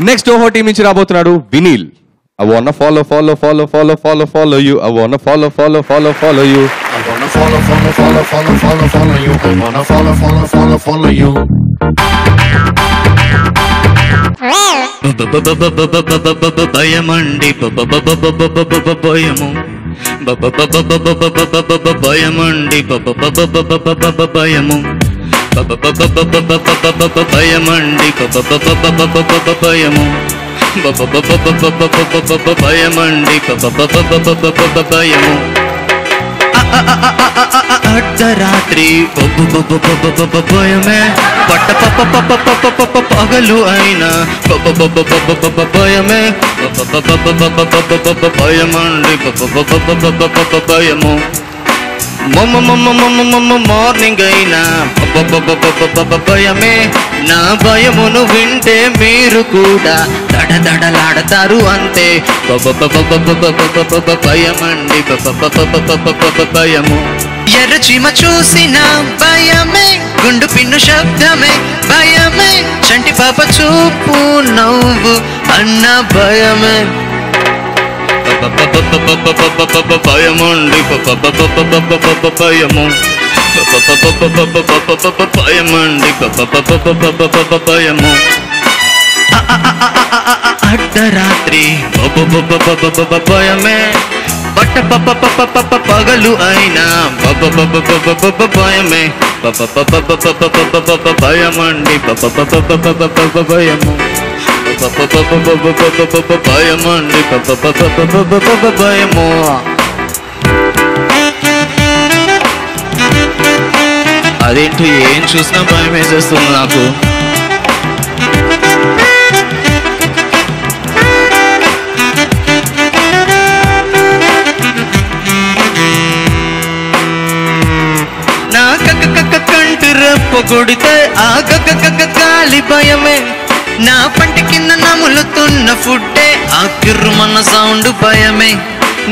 Next ఓహో team నుంచి రాబోతున్నాడు Vineel. I wanna follow you. I wanna follow you. I wanna follow you. I wanna follow you. I wanna follow you. భయమండి భయము భయమండి భయము భయమండి భయము భయమండి భయము అర్ధరాత్రి భయమే పట్ట పగలు అయినా భయమే భయమండి భయము మార్నింగ్ అయినా భయమే నా భయమును వింటే మీరు కూడా దడదడలాడతారు అంతే భయమండి భయము ఎర్రచీమ చూసిన భయమే గుండు పిన్ను శబ్దమే భయమే చంటి పాప చూపు నవ్వు అన్న భయమే భయమండి భయము భయమండి భయము అర్ధరాత్రి భయమే పట్ట పగలు అయినా భయమే భయమండి భయము భయమండి భయము అదేంటి ఏం చూసినా భయం వేసేస్తుంది నాకు. నా కంటి రెప్ప కొడితే ఆ గాలి భయమే నా పంటి కింద నములుతున్న ఫుడ్డే ఆ కిర్రుమన్న సౌండ్ భయమే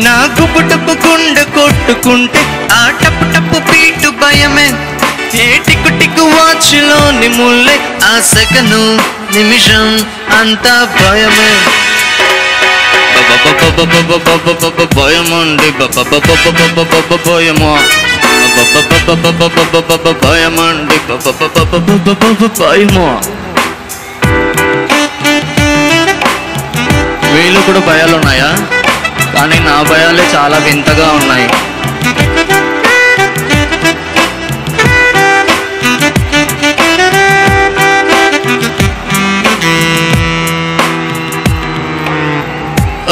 నా గుప్పు టప్పు గుండె కొట్టుకుంటే ఆ టప్పు టప్పు పీటు భయమే ఏ టిక్కు టిక్కు వాచ్ లోని ముల్లే ఆ సెకను నిమిషం అంతా భయమే భయమండి భయము భయమండి భయము వీళ్ళు కూడా భయాలు ఉన్నాయా? కానీ నా భయాలే చాలా వింతగా ఉన్నాయి.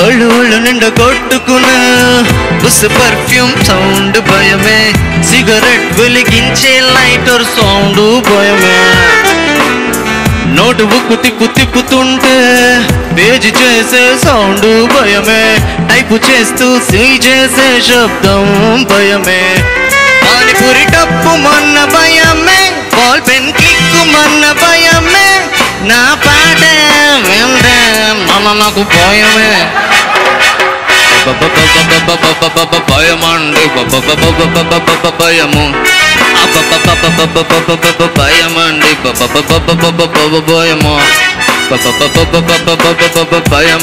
ఒళ్ళు నిండా కొట్టుకున్నా బుస్ పర్ఫ్యూమ్ సౌండ్ భయమే సిగరెట్ వెలిగించే లైటర్ సౌండ్ భయమే నోటు బుక్కు తిప్పుతుంటే పేజీ చేసే సౌండ్ భయమే టైపు చేస్తూ సీ చేసే శబ్దం భయమే పానిపూరి టప్పు మొన్న భయమే బాల్ పెన్ క్లిక్కు మొన్న భయమే నా పాట వెళ్తే మన నాకు భయమే భయమండి భయము భయమండి భయము భయమండి భయము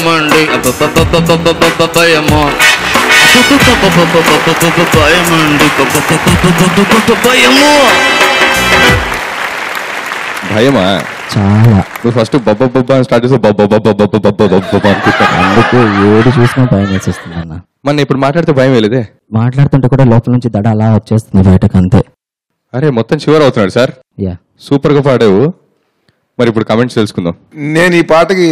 భయమండి భయము భయమా చాలా. నువ్వు ఫస్ట్ బొబ్బ స్టార్ట్ చేసి అందుకు ఏడు చూసినా భయం వేసేస్తుంది అన్న. మన ఇప్పుడు మాట్లాడితే భయం వేయలేదే? మాట్లాడుతుంటే కూడా లోపల నుంచి దడ అలా వచ్చేస్తుంది బయటకు అంతే. అరే మొత్తం చివరి అవుతున్నాడు సార్. యా సూపర్ గా పాడావు. మరి ఇప్పుడు కమెంట్స్ తెలుసుకుందాం. నేను ఈ పాటకి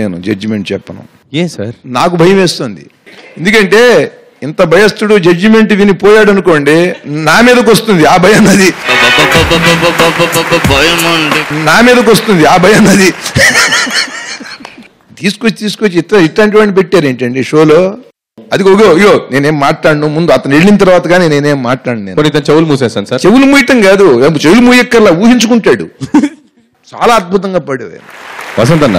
నేను జడ్జిమెంట్ చెప్పను. ఏం సార్? నాకు భయం వేస్తుంది. ఎందుకంటే ఇంత భయస్తుడు జడ్జిమెంట్ విని పోయాడు అనుకోండి, నా మీదకి వస్తుంది ఆ భయం. అది నా మీదకి వస్తుంది ఆ భయం. అది తీసుకొచ్చి ఇట్లాంటి వాడిని పెట్టారు ఏంటండి షోలో? అది అయ్యో నేనేం మాట్లాడను, ముందు అతను వెళ్ళిన తర్వాత కానీ నేనేం మాట్లాడను. చెవులు మూసేస్తాను సార్. చెవులు మూయటం కాదు, చెవులు మూయక్కర్లా, ఊహించుకుంటాడు. చాలా అద్భుతంగా పాడేవారు వసంత్ అన్న.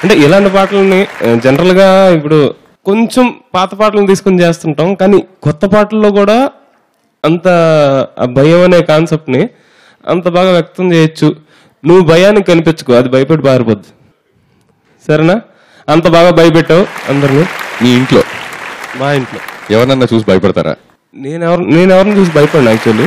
అంటే ఇలాంటి పాటలని జనరల్ గా ఇప్పుడు కొంచెం పాత పాటలను తీసుకుని చేస్తుంటాం, కానీ కొత్త పాటల్లో కూడా అంత భయం అనే కాన్సెప్ట్ ని అంత బాగా వ్యక్తం చేయొచ్చు. నువ్వు భయానికి కనిపించుకో, అది భయపడి పారిపోద్ది. సరేనా? అంత బాగా భయపెట్టావు అందరిని. మీ ఇంట్లో మా ఇంట్లో ఎవరన్నా చూసి భయపడతారా? నేను ఎవరిని చూసి భయపడినా యాక్చువల్లీ.